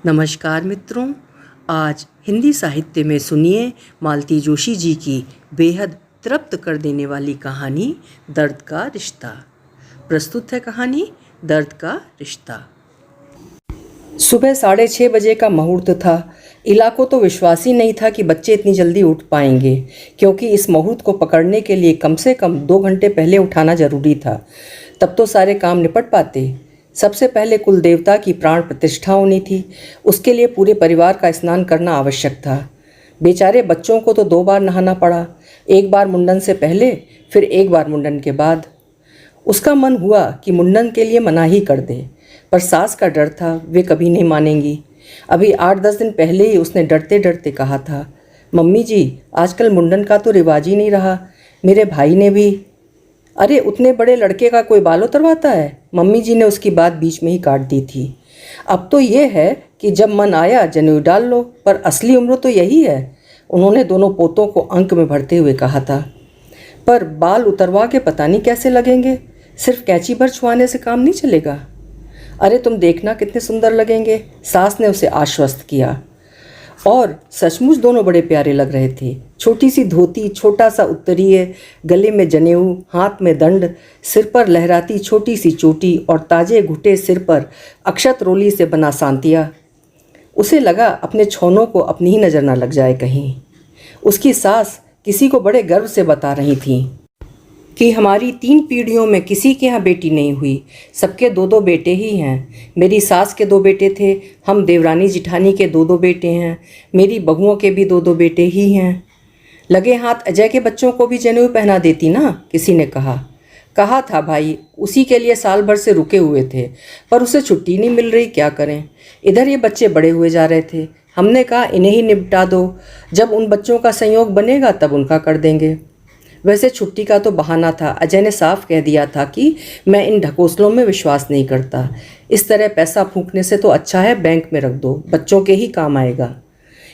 नमस्कार मित्रों, आज हिंदी साहित्य में सुनिए मालती जोशी जी की बेहद तृप्त कर देने वाली कहानी दर्द का रिश्ता। प्रस्तुत है कहानी दर्द का रिश्ता। सुबह 6:30 बजे का मुहूर्त था। इला को तो विश्वास ही नहीं था कि बच्चे इतनी जल्दी उठ पाएंगे, क्योंकि इस मुहूर्त को पकड़ने के लिए कम से कम 2 घंटे पहले उठाना जरूरी था। तब तो सारे काम निपट पाते। सबसे पहले कुल देवता की प्राण प्रतिष्ठा होनी थी। उसके लिए पूरे परिवार का स्नान करना आवश्यक था। बेचारे बच्चों को तो 2 बार नहाना पड़ा, एक बार मुंडन से पहले, फिर एक बार मुंडन के बाद। उसका मन हुआ कि मुंडन के लिए मनाही कर दे, पर सास का डर था, वे कभी नहीं मानेंगी। अभी 8-10 दिन पहले ही उसने डरते डरते कहा था, मम्मी जी आजकल मुंडन का तो रिवाज ही नहीं रहा। मेरे भाई ने भी। अरे उतने बड़े लड़के का कोई बाल उतरवाता है? मम्मी जी ने उसकी बात बीच में ही काट दी थी। अब तो ये है कि जब मन आया जनेऊ डाल लो, पर असली उम्र तो यही है, उन्होंने दोनों पोतों को अंक में भरते हुए कहा था। पर बाल उतरवा के पता नहीं कैसे लगेंगे, सिर्फ कैंची भर छुआने से काम नहीं चलेगा। अरे तुम देखना कितने सुंदर लगेंगे, सास ने उसे आश्वस्त किया। और सचमुच दोनों बड़े प्यारे लग रहे थे। छोटी सी धोती, छोटा सा उत्तरीय, गले में जनेऊ, हाथ में दंड, सिर पर लहराती छोटी सी चोटी और ताजे घुटे सिर पर अक्षत रोली से बना सांतिया। उसे लगा अपने छौनों को अपनी ही नज़र न लग जाए कहीं। उसकी सास किसी को बड़े गर्व से बता रही थी कि हमारी 3 पीढ़ियों में किसी के यहाँ बेटी नहीं हुई, सबके 2-2 बेटे ही हैं। मेरी सास के 2 बेटे थे, हम देवरानी जिठानी के 2-2 बेटे हैं, मेरी बहुओं के भी 2-2 बेटे ही हैं। लगे हाथ अजय के बच्चों को भी जनेऊ पहना देती ना, किसी ने कहा था भाई, उसी के लिए साल भर से रुके हुए थे, पर उसे छुट्टी नहीं मिल रही, क्या करें। इधर ये बच्चे बड़े हुए जा रहे थे, हमने कहा इन्हें ही निपटा दो, जब उन बच्चों का संयोग बनेगा तब उनका कर देंगे। वैसे छुट्टी का तो बहाना था, अजय ने साफ कह दिया था कि मैं इन ढकोसलों में विश्वास नहीं करता, इस तरह पैसा फूंकने से तो अच्छा है बैंक में रख दो, बच्चों के ही काम आएगा।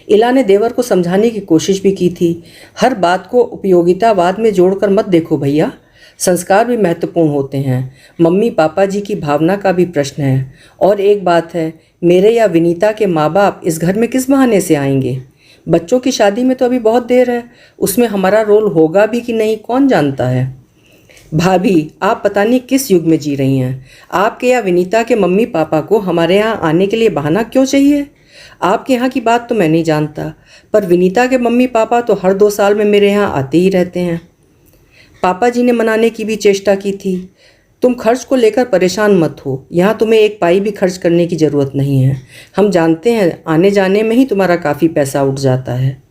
इला ने देवर को समझाने की कोशिश भी की थी, हर बात को उपयोगितावाद में जोड़कर मत देखो भैया, संस्कार भी महत्वपूर्ण होते हैं, मम्मी पापा जी की भावना का भी प्रश्न है। और एक बात है, मेरे या विनीता के माँ बाप इस घर में किस बहाने से आएंगे? बच्चों की शादी में तो अभी बहुत देर है, उसमें हमारा रोल होगा भी कि नहीं कौन जानता है। भाभी आप पता नहीं किस युग में जी रही हैं। आपके या विनीता के मम्मी पापा को हमारे यहाँ आने के लिए बहाना क्यों चाहिए? आपके यहाँ की बात तो मैं नहीं जानता, पर विनीता के मम्मी पापा तो हर 2 साल में मेरे यहाँ आते ही रहते हैं। पापा जी ने मनाने की भी चेष्टा की थी, तुम खर्च को लेकर परेशान मत हो, यहाँ तुम्हें एक पाई भी खर्च करने की ज़रूरत नहीं है, हम जानते हैं आने जाने में ही तुम्हारा काफ़ी पैसा उठ जाता है।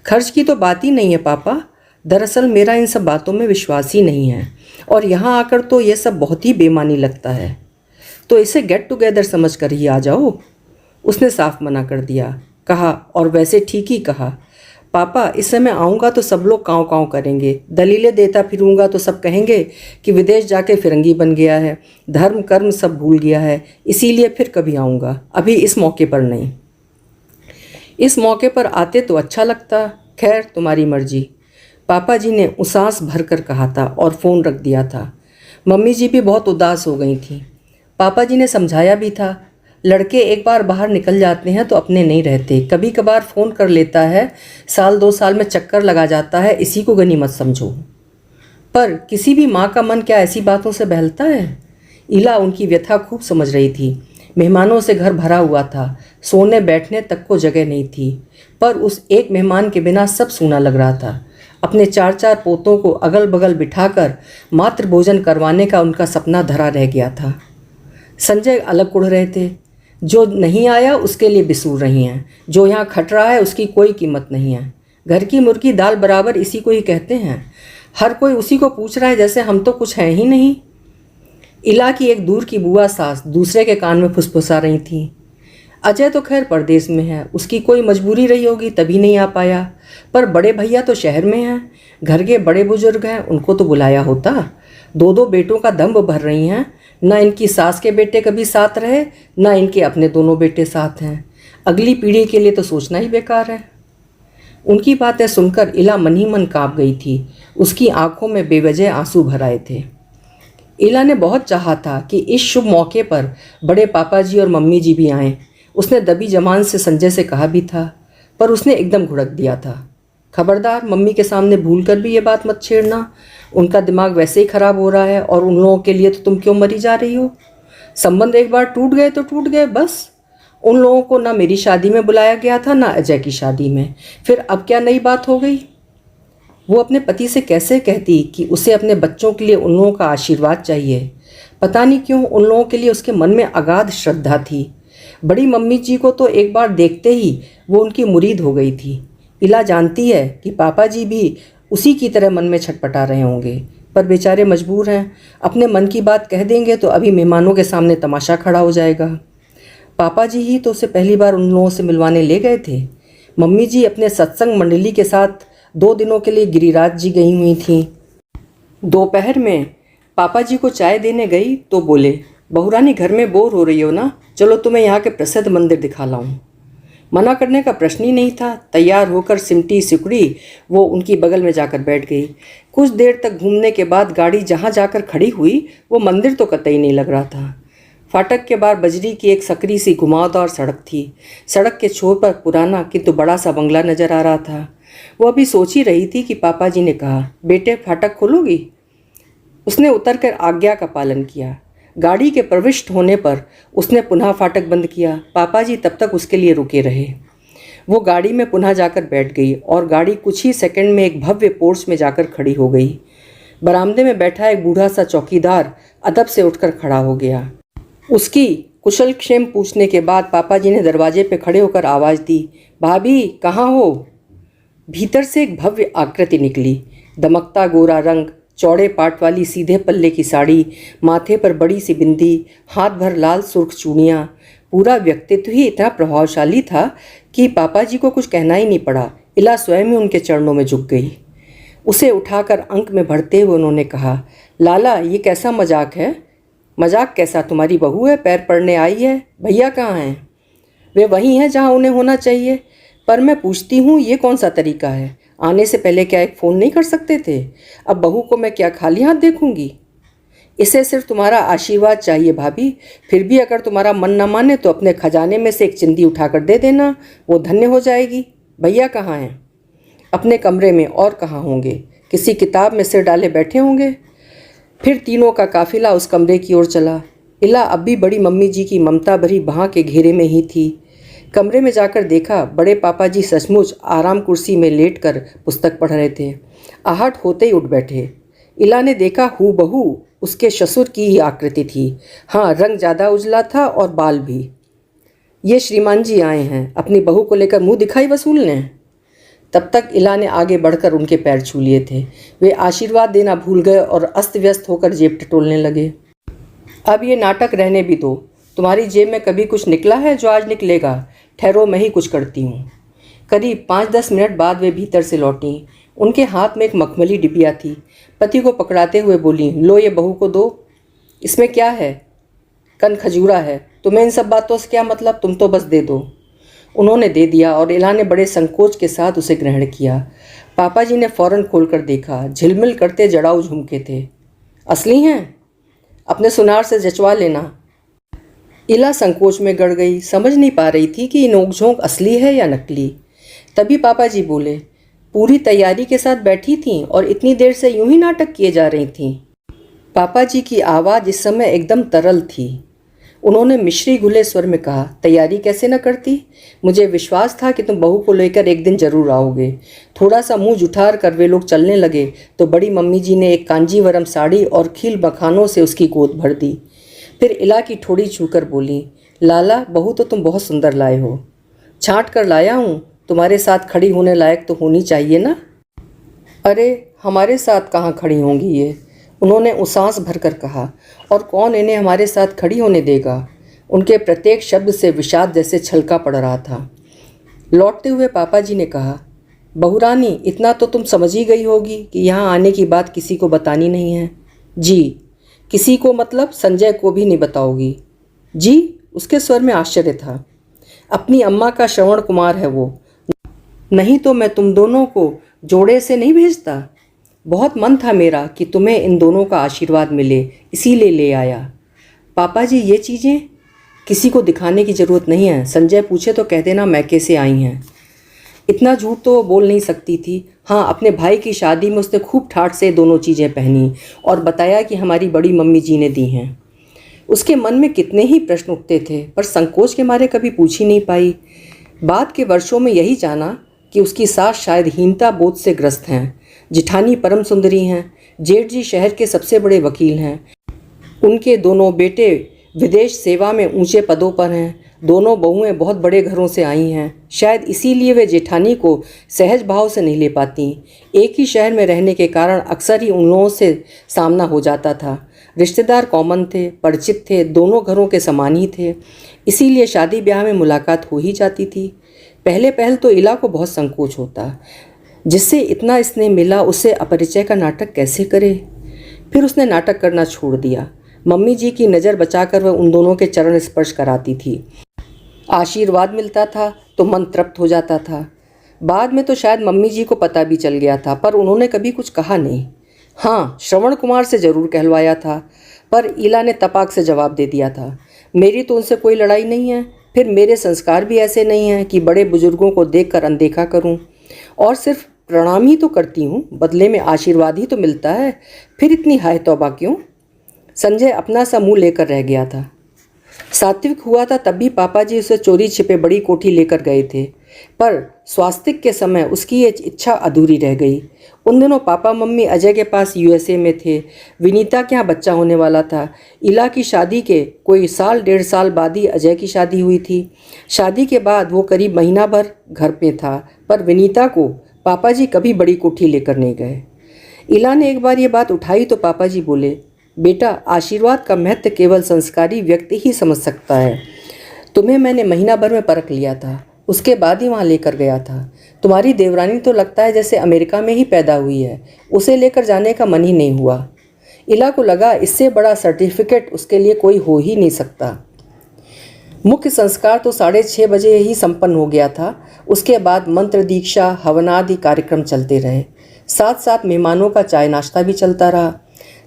खर्च की तो बात ही नहीं है पापा, दरअसल मेरा इन सब बातों में विश्वास ही नहीं है, और यहाँ आकर तो ये सब बहुत ही बेमानी लगता है, तो इसे गेट टुगेदर समझ कर ही आ जाओ। उसने साफ मना कर दिया। कहा, और वैसे ठीक ही कहा पापा, इस समय आऊँगा तो सब लोग काँव काँव करेंगे, दलीलें देता फिरूँगा तो सब कहेंगे कि विदेश जाके फिरंगी बन गया है, धर्म कर्म सब भूल गया है, इसीलिए फिर कभी आऊँगा, अभी इस मौके पर नहीं। इस मौके पर आते तो अच्छा लगता, खैर तुम्हारी मर्जी, पापा जी ने उसास भर कर कहा था और फ़ोन रख दिया था। मम्मी जी भी बहुत उदास हो गई थी। पापा जी ने समझाया भी था, लड़के एक बार बाहर निकल जाते हैं तो अपने नहीं रहते, कभी कभार फ़ोन कर लेता है, साल 2 साल में चक्कर लगा जाता है, इसी को गनीमत समझो। पर किसी भी माँ का मन क्या ऐसी बातों से बहलता है? इला उनकी व्यथा खूब समझ रही थी। मेहमानों से घर भरा हुआ था, सोने बैठने तक को जगह नहीं थी, पर उस एक मेहमान के बिना सब सूना लग रहा था। अपने 4-4 पोतों को अगल बगल बिठाकर मातृ भोजन करवाने का उनका सपना धरा रह गया था। संजय अलग उड़ रहे थे, जो नहीं आया उसके लिए बिसूर रही हैं, जो यहाँ खट रहा है उसकी कोई कीमत नहीं है। घर की मुर्गी दाल बराबर इसी को ही कहते हैं, हर कोई उसी को पूछ रहा है जैसे हम तो कुछ हैं ही नहीं। इला की एक दूर की बुआ सास दूसरे के कान में फुसफुसा रही थी, अजय तो खैर परदेश में है, उसकी कोई मजबूरी रही होगी तभी नहीं आ पाया, पर बड़े भैया तो शहर में हैं, घर के बड़े बुजुर्ग हैं, उनको तो बुलाया होता। 2-2 बेटों का दम्भ भर रही हैं, न इनकी सास के बेटे कभी साथ रहे, न इनके अपने दोनों बेटे साथ हैं, अगली पीढ़ी के लिए तो सोचना ही बेकार है। उनकी बातें सुनकर इला मन ही मन काँप गई थी, उसकी आंखों में बेवजह आंसू भर आए थे। इला ने बहुत चाहा था कि इस शुभ मौके पर बड़े पापा जी और मम्मी जी भी आएँ, उसने दबी जबान से संजय से कहा भी था, पर उसने एकदम घुड़क दिया था, खबरदार मम्मी के सामने भूल कर भी ये बात मत छेड़ना। उनका दिमाग वैसे ही खराब हो रहा है और उन लोगों के लिए तो तुम क्यों मरी जा रही हो। संबंध एक बार टूट गए तो टूट गए बस। उन लोगों को ना मेरी शादी में बुलाया गया था ना अजय की शादी में, फिर अब क्या नई बात हो गई। वो अपने पति से कैसे कहती कि उसे अपने बच्चों के लिए उन लोगों का आशीर्वाद चाहिए। पता नहीं क्यों उन लोगों के लिए उसके मन में अगाध श्रद्धा थी। बड़ी मम्मी जी को तो एक बार देखते ही वो उनकी मुरीद हो गई थी। इला जानती है कि पापा जी भी उसी की तरह मन में छटपटा रहे होंगे, पर बेचारे मजबूर हैं। अपने मन की बात कह देंगे तो अभी मेहमानों के सामने तमाशा खड़ा हो जाएगा। पापा जी ही तो उसे पहली बार उन लोगों से मिलवाने ले गए थे। मम्मी जी अपने सत्संग मंडली के साथ 2 दिनों के लिए गिरिराज जी गई हुई थीं। दोपहर में पापा जी को चाय देने गई तो बोले, बहुरानी घर में बोर हो रही हो ना, चलो तुम्हें यहाँ के प्रसिद्ध मंदिर दिखा लाऊं। मना करने का प्रश्न ही नहीं था। तैयार होकर सिमटी सिकुड़ी वो उनकी बगल में जाकर बैठ गई। कुछ देर तक घूमने के बाद गाड़ी जहाँ जाकर खड़ी हुई वो मंदिर तो कतई नहीं लग रहा था। फाटक के बाहर बजरी की एक सकरी सी घुमावदार सड़क थी। सड़क के छोर पर पुराना किंतु बड़ा सा बंगला नजर आ रहा था। वो अभी सोच ही रही थी कि पापा जी ने कहा, बेटे फाटक खोलोगी। उसने उतरकर आज्ञा का पालन किया। गाड़ी के प्रविष्ट होने पर उसने पुनः फाटक बंद किया। पापा जी तब तक उसके लिए रुके रहे। वो गाड़ी में पुनः जाकर बैठ गई और गाड़ी कुछ ही सेकंड में एक भव्य पोर्च में जाकर खड़ी हो गई। बरामदे में बैठा एक बूढ़ा सा चौकीदार अदब से उठकर खड़ा हो गया। उसकी कुशल क्षेम पूछने के बाद पापा जी ने दरवाजे पर खड़े होकर आवाज़ दी, भाभी कहाँ हो। भीतर से एक भव्य आकृति निकली। दमकता गोरा रंग, चौड़े पाट वाली सीधे पल्ले की साड़ी, माथे पर बड़ी सी बिंदी, हाथ भर लाल सुर्ख चूड़ियाँ। पूरा व्यक्तित्व ही इतना प्रभावशाली था कि पापा जी को कुछ कहना ही नहीं पड़ा। इला स्वयं ही उनके चरणों में झुक गई। उसे उठाकर अंक में भरते हुए उन्होंने कहा, लाला ये कैसा मजाक है। मजाक कैसा, तुम्हारी बहू है, पैर पड़ने आई है। भैया कहाँ हैं। वे वहीं हैं जहाँ उन्हें होना चाहिए। पर मैं पूछती हूँ ये कौन सा तरीका है। आने से पहले क्या एक फ़ोन नहीं कर सकते थे। अब बहू को मैं क्या खाली हाथ देखूंगी। इसे सिर्फ तुम्हारा आशीर्वाद चाहिए भाभी। फिर भी अगर तुम्हारा मन न माने तो अपने खजाने में से एक चिंदी उठाकर दे देना, वो धन्य हो जाएगी। भैया कहाँ हैं। अपने कमरे में, और कहाँ होंगे, किसी किताब में सिर डाले बैठे होंगे। फिर तीनों का काफिला उस कमरे की ओर चला। इला अब भी बड़ी मम्मी जी की ममता भरी बाह के घेरे में ही थी। कमरे में जाकर देखा बड़े पापा जी सचमुच आराम कुर्सी में लेटकर पुस्तक पढ़ रहे थे। आहट होते ही उठ बैठे। इला ने देखा हूबहू उसके ससुर की ही आकृति थी। हाँ, रंग ज़्यादा उजला था और बाल भी। ये श्रीमान जी आए हैं अपनी बहू को लेकर मुंह दिखाई वसूलने। तब तक इला ने आगे बढ़कर उनके पैर छू लिए थे। वे आशीर्वाद देना भूल गए और अस्त व्यस्त होकर जेब टटोलने लगे। अब ये नाटक रहने भी दो। तुम्हारी जेब में कभी कुछ निकला है जो आज निकलेगा। ठहरो, मैं ही कुछ करती हूँ। करीब 5-10 मिनट बाद वे भीतर से लौटीं। उनके हाथ में एक मखमली डिबिया थी। पति को पकड़ाते हुए बोली, लो ये बहू को दो। इसमें क्या है। कन खजूरा है। तुम्हें इन सब बातों से क्या मतलब, तुम तो बस दे दो। उन्होंने दे दिया और इला ने बड़े संकोच के साथ उसे ग्रहण किया। पापा जी ने फौरन खोलकर देखा। झिलमिल करते जड़ाऊ झुमके थे। असली हैं। अपने सुनार से जचवा लेना। इला संकोच में गड़ गई। समझ नहीं पा रही थी कि ये नोकझोंक असली है या नकली। तभी पापा जी बोले, पूरी तैयारी के साथ बैठी थीं और इतनी देर से यूं ही नाटक किए जा रही थीं। पापा जी की आवाज़ इस समय एकदम तरल थी। उन्होंने मिश्री घुले स्वर में कहा, तैयारी कैसे न करती। मुझे विश्वास था कि तुम बहू को लेकर एक दिन जरूर आओगे। थोड़ा सा मुंह जुठार कर वे लोग चलने लगे तो बड़ी मम्मी जी ने एक कांजीवरम साड़ी और खील मखानों से उसकी गोद भर दी। फिर इला की ठोड़ी छूकर बोली, लाला बहू तो तुम बहुत सुंदर लाए हो। छांट कर लाया हूँ। तुम्हारे साथ खड़ी होने लायक तो होनी चाहिए ना। अरे हमारे साथ कहाँ खड़ी होंगी ये, उन्होंने उसास भरकर कहा। और कौन इन्हें हमारे साथ खड़ी होने देगा। उनके प्रत्येक शब्द से विषाद जैसे छलका पड़ रहा था। लौटते हुए पापा जी ने कहा, बहुरानी इतना तो तुम समझ ही गई होगी कि यहाँ आने की बात किसी को बतानी नहीं है। जी। किसी को मतलब संजय को भी नहीं बताओगी। जी। उसके स्वर में आश्चर्य था। अपनी अम्मा का श्रवण कुमार है वो, नहीं तो मैं तुम दोनों को जोड़े से नहीं भेजता। बहुत मन था मेरा कि तुम्हें इन दोनों का आशीर्वाद मिले, इसीलिए ले आया। पापा जी ये चीज़ें। किसी को दिखाने की ज़रूरत नहीं है। संजय पूछे तो कह देना मैके से आई हैं। इतना झूठ तो वो बोल नहीं सकती थी। हाँ, अपने भाई की शादी में उसने खूब ठाठ से दोनों चीज़ें पहनी और बताया कि हमारी बड़ी मम्मी जी ने दी हैं। उसके मन में कितने ही प्रश्न उठते थे, पर संकोच के मारे कभी पूछ ही नहीं पाई। बाद के वर्षों में यही जाना कि उसकी सास शायद हीनता बोध से ग्रस्त हैं, जिठानी परम सुंदरी हैं, जेठ जी शहर के सबसे बड़े वकील हैं, उनके दोनों बेटे विदेश सेवा में ऊंचे पदों पर हैं, दोनों बहुएं बहुत बड़े घरों से आई हैं। शायद इसीलिए वे जेठानी को सहज भाव से नहीं ले पाती। एक ही शहर में रहने के कारण अक्सर ही उन लोगों से सामना हो जाता था। रिश्तेदार कॉमन थे, परिचित थे, दोनों घरों के समान ही थे, इसीलिए शादी ब्याह में मुलाकात हो ही जाती थी। पहल तो इला को बहुत संकोच होता, जिससे इतना स्नेह मिला उससे अपरिचय का नाटक कैसे करे। फिर उसने नाटक करना छोड़ दिया। मम्मी जी की नज़र बचाकर वह उन दोनों के चरण स्पर्श कराती थी। आशीर्वाद मिलता था तो मन तृप्त हो जाता था। बाद में तो शायद मम्मी जी को पता भी चल गया था, पर उन्होंने कभी कुछ कहा नहीं। हाँ, श्रवण कुमार से ज़रूर कहलवाया था, पर इला ने तपाक से जवाब दे दिया था, मेरी तो उनसे कोई लड़ाई नहीं है। फिर मेरे संस्कार भी ऐसे नहीं हैं कि बड़े बुजुर्गों को देखकर अनदेखा करूं, और सिर्फ प्रणाम ही तो करती हूँ, बदले में आशीर्वाद ही तो मिलता है। फिर इतनी हाय तौबा क्यों? संजय अपना सा मुँह लेकर रह गया था। सात्विक हुआ था तब भी पापा जी उसे चोरी छिपे बड़ी कोठी लेकर गए थे, पर स्वास्तिक के समय उसकी ये इच्छा अधूरी रह गई। उन दिनों पापा मम्मी अजय के पास यूएसए में थे। विनीता के यहाँ बच्चा होने वाला था। इला की शादी के कोई साल 1.5 साल बाद ही अजय की शादी हुई थी। शादी के बाद वो करीब महीना भर घर पे था, पर विनीता को पापा जी कभी बड़ी कोठी लेकर नहीं गए। इला ने एक बार ये बात उठाई तो पापा जी बोले, बेटा, आशीर्वाद का महत्व केवल संस्कारी व्यक्ति ही समझ सकता है। तुम्हें मैंने महीना भर में परख लिया था, उसके बाद ही वहाँ लेकर गया था। तुम्हारी देवरानी तो लगता है जैसे अमेरिका में ही पैदा हुई है, उसे लेकर जाने का मन ही नहीं हुआ। इला को लगा इससे बड़ा सर्टिफिकेट उसके लिए कोई हो ही नहीं सकता। मुख्य संस्कार तो 6:30 बजे ही संपन्न हो गया था। उसके बाद मंत्र दीक्षा, हवनादि कार्यक्रम चलते रहे। साथ साथ मेहमानों का चाय नाश्ता भी चलता रहा।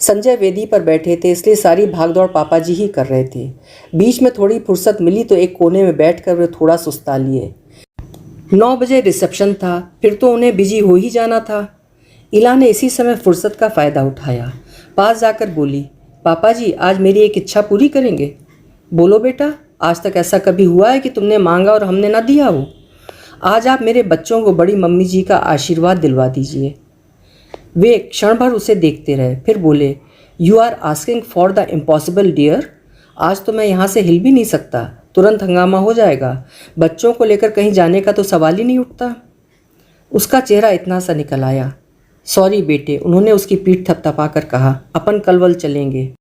संजय वेदी पर बैठे थे, इसलिए सारी भागदौड़ पापा जी ही कर रहे थे। बीच में थोड़ी फुर्सत मिली तो एक कोने में बैठकर वे थोड़ा सुस्ता लिए। 9 बजे रिसेप्शन था, फिर तो उन्हें बिजी हो ही जाना था। इला ने इसी समय फुर्सत का फ़ायदा उठाया। पास जाकर बोली, पापा जी आज मेरी एक इच्छा पूरी करेंगे? बोलो बेटा, आज तक ऐसा कभी हुआ है कि तुमने मांगा और हमने ना दिया हो? आज आप मेरे बच्चों को बड़ी मम्मी जी का आशीर्वाद दिलवा दीजिए। वे क्षण भर उसे देखते रहे, फिर बोले, you are asking for the impossible dear. आज तो मैं यहाँ से हिल भी नहीं सकता, तुरंत हंगामा हो जाएगा। बच्चों को लेकर कहीं जाने का तो सवाल ही नहीं उठता। उसका चेहरा इतना सा निकल आया। सॉरी बेटे, उन्होंने उसकी पीठ थपथपा कर कहा, अपन कल चलेंगे।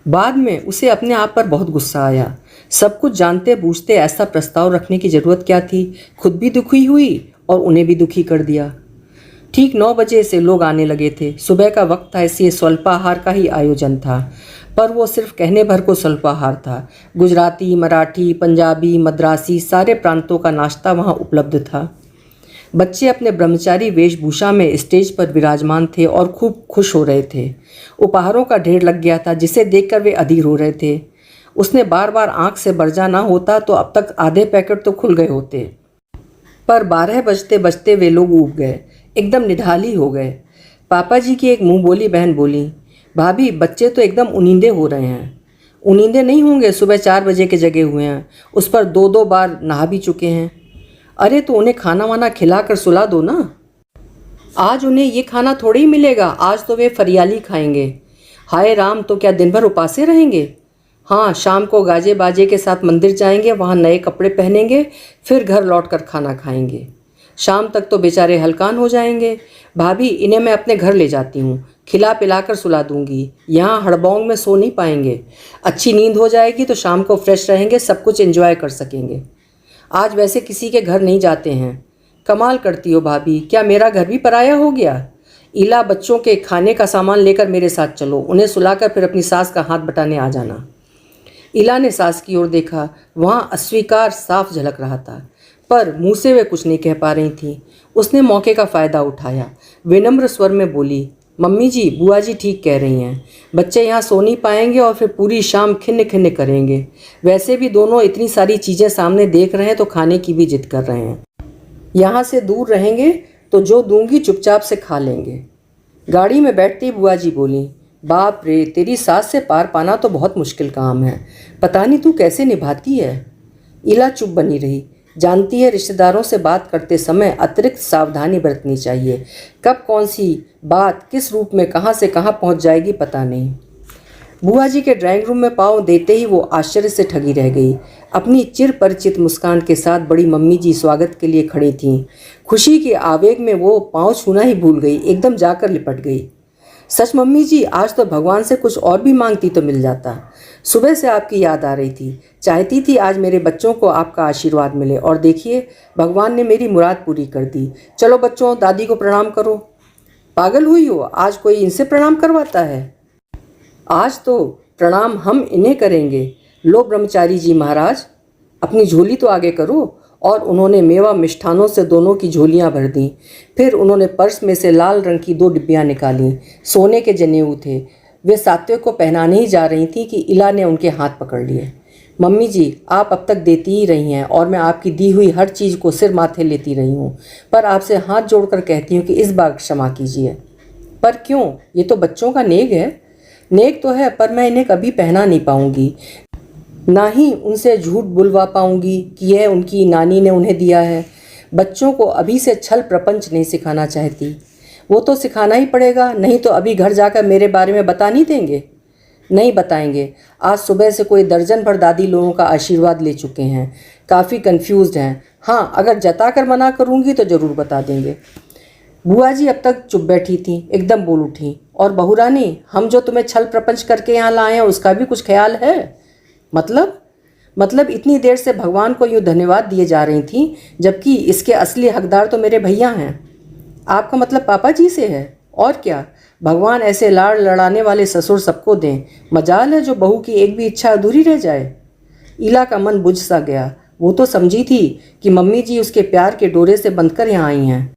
बाद में उसे अपने आप पर बहुत गुस्सा आया। सब कुछ जानते बूझते ऐसा प्रस्ताव रखने की ज़रूरत क्या थी? खुद भी दुखी हुई और उन्हें भी दुखी कर दिया। ठीक 9 बजे से लोग आने लगे थे। सुबह का वक्त था, इसलिए स्वल्पाहार का ही आयोजन था, पर वो सिर्फ कहने भर को स्वल्पाहार था। गुजराती, मराठी, पंजाबी, मद्रासी सारे प्रांतों का नाश्ता वहाँ उपलब्ध था। बच्चे अपने ब्रह्मचारी वेशभूषा में स्टेज पर विराजमान थे और खूब खुश हो रहे थे। उपहारों का ढेर लग गया था, जिसे देखकर वे अधीर हो रहे थे। उसने बार बार आंख से बरजा ना होता तो अब तक आधे पैकेट तो खुल गए होते, पर 12 बजते बजते वे लोग ऊब गए, एकदम निढाली हो गए। पापा जी की एक मुंह बोली बहन बोली, भाभी बच्चे तो एकदम उनींदे हो रहे हैं। उनींदे नहीं होंगे, सुबह 4 बजे के जगे हुए हैं, उस पर 2-2 बार नहा भी चुके हैं। अरे तो उन्हें खाना वाना खिलाकर सुला दो ना। आज उन्हें ये खाना थोड़ी ही मिलेगा, आज तो वे फरियाली खाएंगे। हाय राम, तो क्या दिन भर उपासे रहेंगे? हाँ, शाम को गाजे बाजे के साथ मंदिर जाएंगे, वहाँ नए कपड़े पहनेंगे, फिर घर लौटकर खाना खाएंगे। शाम तक तो बेचारे हलकान हो जाएंगे। भाभी, इन्हें मैं अपने घर ले जाती हूँ, खिला पिलाकर सुला दूंगी। यहाँ हड़बौंग में सो नहीं पाएंगे। अच्छी नींद हो जाएगी तो शाम को फ्रेश रहेंगे, सब कुछ एंजॉय कर सकेंगे। आज वैसे किसी के घर नहीं जाते हैं। कमाल करती हो भाभी, क्या मेरा घर भी पराया हो गया? इला, बच्चों के खाने का सामान लेकर मेरे साथ चलो, उन्हें सुलाकर फिर अपनी सास का हाथ बटाने आ जाना। इला ने सास की ओर देखा, वहाँ अस्वीकार साफ झलक रहा था, पर मुंह से वे कुछ नहीं कह पा रही थी। उसने मौके का फ़ायदा उठाया, विनम्र स्वर में बोली, मम्मी जी, बुआ जी ठीक कह रही हैं। बच्चे यहाँ सो नहीं पाएंगे और फिर पूरी शाम खिन्न खिन्न करेंगे। वैसे भी दोनों इतनी सारी चीज़ें सामने देख रहे हैं तो खाने की भी जिद कर रहे हैं। यहाँ से दूर रहेंगे तो जो दूंगी चुपचाप से खा लेंगे। गाड़ी में बैठती बुआ जी बोली, बाप रे, तेरी सास से पार पाना तो बहुत मुश्किल काम है। पता नहीं तू कैसे निभाती है। इला चुप बनी रही। जानती है, रिश्तेदारों से बात करते समय अतिरिक्त सावधानी बरतनी चाहिए। कब कौन सी बात किस रूप में कहाँ से कहाँ पहुँच जाएगी पता नहीं। बुआ जी के ड्राइंग रूम में पाँव देते ही वो आश्चर्य से ठगी रह गई। अपनी चिर परिचित मुस्कान के साथ बड़ी मम्मी जी स्वागत के लिए खड़ी थीं। खुशी के आवेग में वो पाँव छूना ही भूल गई, एकदम जाकर लिपट गई। सच मम्मी जी, आज तो भगवान से कुछ और भी मांगती तो मिल जाता। सुबह से आपकी याद आ रही थी, चाहती थी आज मेरे बच्चों को आपका आशीर्वाद मिले, और देखिए भगवान ने मेरी मुराद पूरी कर दी। चलो बच्चों, दादी को प्रणाम करो। पागल हुई हो, आज कोई इनसे प्रणाम करवाता है? आज तो प्रणाम हम इन्हें करेंगे। लो ब्रह्मचारी जी महाराज, अपनी झोली तो आगे करो। और उन्होंने मेवा मिष्ठानों से दोनों की झोलियां भर दी। फिर उन्होंने पर्स में से लाल रंग की 2 डिब्बियां निकालीं। सोने के जनेऊ थे। वे सात्विक को पहनाने ही जा रही थी कि इला ने उनके हाथ पकड़ लिए। मम्मी जी, आप अब तक देती ही रही हैं और मैं आपकी दी हुई हर चीज़ को सिर माथे लेती रही हूँ, पर आपसे हाथ जोड़कर कहती हूँ कि इस बार क्षमा कीजिए। पर क्यों? ये तो बच्चों का नेग है। नेक तो है, पर मैं इन्हें कभी पहना नहीं पाऊंगी, ना ही उनसे झूठ बुलवा पाऊंगी कि यह उनकी नानी ने उन्हें दिया है। बच्चों को अभी से छल प्रपंच नहीं सिखाना चाहती। वो तो सिखाना ही पड़ेगा, नहीं तो अभी घर जाकर मेरे बारे में बता नहीं देंगे। नहीं बताएंगे। आज सुबह से कोई दर्जन भर दादी लोगों का आशीर्वाद ले चुके हैं, काफ़ी कंफ्यूज्ड हैं। हाँ, अगर जताकर मना करूंगी तो ज़रूर बता देंगे। बुआ जी अब तक चुप बैठी थी, एकदम बोल उठी, और बहुरानी, हम जो तुम्हें छल प्रपंच करके यहाँ लाए हैं उसका भी कुछ ख्याल है? मतलब इतनी देर से भगवान को यूँ धन्यवाद दिए जा रही थी, जबकि इसके असली हकदार तो मेरे भैया हैं। आपका मतलब पापा जी से है? और क्या, भगवान ऐसे लाड़ लड़ाने वाले ससुर सबको दें। मजाल है जो बहू की एक भी इच्छा अधूरी रह जाए। इला का मन बुझ सा गया। वो तो समझी थी कि मम्मी जी उसके प्यार के डोरे से बंधकर यहाँ आई हैं।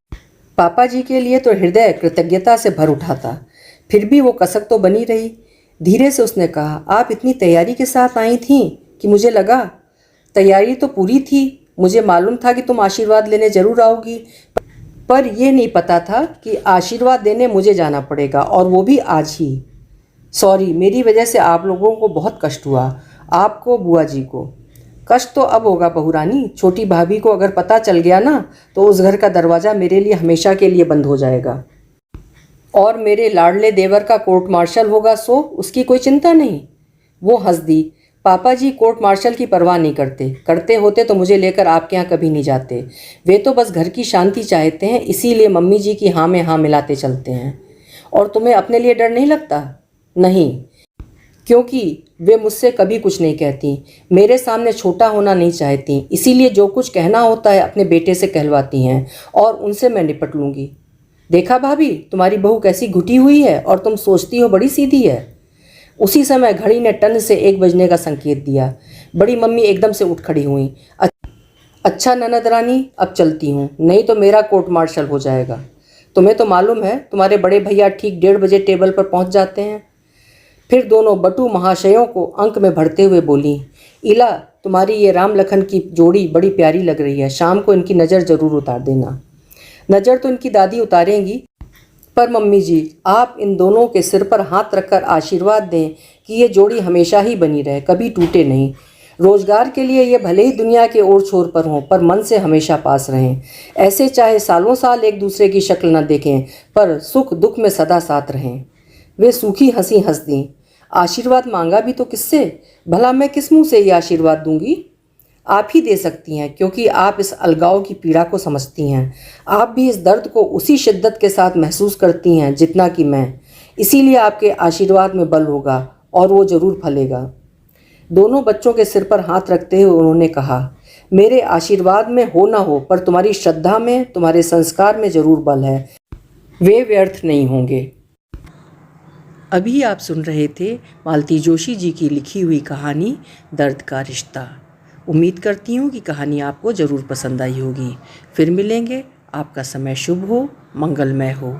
पापा जी के लिए तो हृदय कृतज्ञता से भर उठा था, फिर भी वो कसक तो बनी रही। धीरे से उसने कहा, आप इतनी तैयारी के साथ आई थीं कि मुझे लगा। तैयारी तो पूरी थी, मुझे मालूम था कि तुम आशीर्वाद लेने जरूर आओगी, पर यह नहीं पता था कि आशीर्वाद देने मुझे जाना पड़ेगा, और वो भी आज ही। सॉरी, मेरी वजह से आप लोगों को बहुत कष्ट हुआ। आपको, बुआ जी को। कष्ट तो अब होगा बहुरानी। छोटी भाभी को अगर पता चल गया ना, तो उस घर का दरवाज़ा मेरे लिए हमेशा के लिए बंद हो जाएगा। और मेरे लाडले देवर का कोर्ट मार्शल होगा, सो उसकी कोई चिंता नहीं। वो हंस दी। पापा जी कोर्ट मार्शल की परवाह नहीं करते। करते होते तो मुझे लेकर आपके यहाँ कभी नहीं जाते। वे तो बस घर की शांति चाहते हैं, इसीलिए मम्मी जी की हाँ में हाँ मिलाते चलते हैं। और तुम्हें अपने लिए डर नहीं लगता? नहीं, क्योंकि वे मुझसे कभी कुछ नहीं कहती। मेरे सामने छोटा होना नहीं चाहती, इसीलिए जो कुछ कहना होता है अपने बेटे से कहलवाती हैं, और उनसे मैं निपट लूँगी। देखा भाभी, तुम्हारी बहू कैसी घुटी हुई है, और तुम सोचती हो बड़ी सीधी है। उसी समय घड़ी ने टन से 1 बजने का संकेत दिया। बड़ी मम्मी एकदम से उठ खड़ी हुई। अच्छा ननद रानी, अब चलती हूँ, नहीं तो मेरा कोर्ट मार्शल हो जाएगा। तुम्हें तो मालूम है, तुम्हारे बड़े भैया ठीक 1:30 बजे टेबल पर पहुँच जाते हैं। फिर दोनों बटू महाशयों को अंक में भरते हुए बोली, इला, तुम्हारी ये राम लखन की जोड़ी बड़ी प्यारी लग रही है। शाम को इनकी नज़र ज़रूर उतार देना। नज़र तो इनकी दादी उतारेंगी, पर मम्मी जी, आप इन दोनों के सिर पर हाथ रखकर आशीर्वाद दें कि ये जोड़ी हमेशा ही बनी रहे, कभी टूटे नहीं। रोजगार के लिए ये भले ही दुनिया के ओर छोर पर हों, पर मन से हमेशा पास रहें। ऐसे चाहे सालों साल एक दूसरे की शक्ल न देखें, पर सुख दुख में सदा साथ रहें। वे सूखी हंसी हंस दी। आशीर्वाद मांगा भी तो किससे? भला मैं किस मुँह से ये आशीर्वाद दूंगी? आप ही दे सकती हैं, क्योंकि आप इस अलगाव की पीड़ा को समझती हैं। आप भी इस दर्द को उसी शिद्दत के साथ महसूस करती हैं जितना कि मैं। इसीलिए आपके आशीर्वाद में बल होगा, और वो ज़रूर फलेगा। दोनों बच्चों के सिर पर हाथ रखते हुए उन्होंने कहा, मेरे आशीर्वाद में हो ना हो, पर तुम्हारी श्रद्धा में, तुम्हारे संस्कार में ज़रूर बल है। वे व्यर्थ नहीं होंगे। अभी आप सुन रहे थे मालती जोशी जी की लिखी हुई कहानी दर्द का रिश्ता। उम्मीद करती हूँ कि कहानी आपको ज़रूर पसंद आई होगी। फिर मिलेंगे। आपका समय शुभ हो, मंगलमय हो।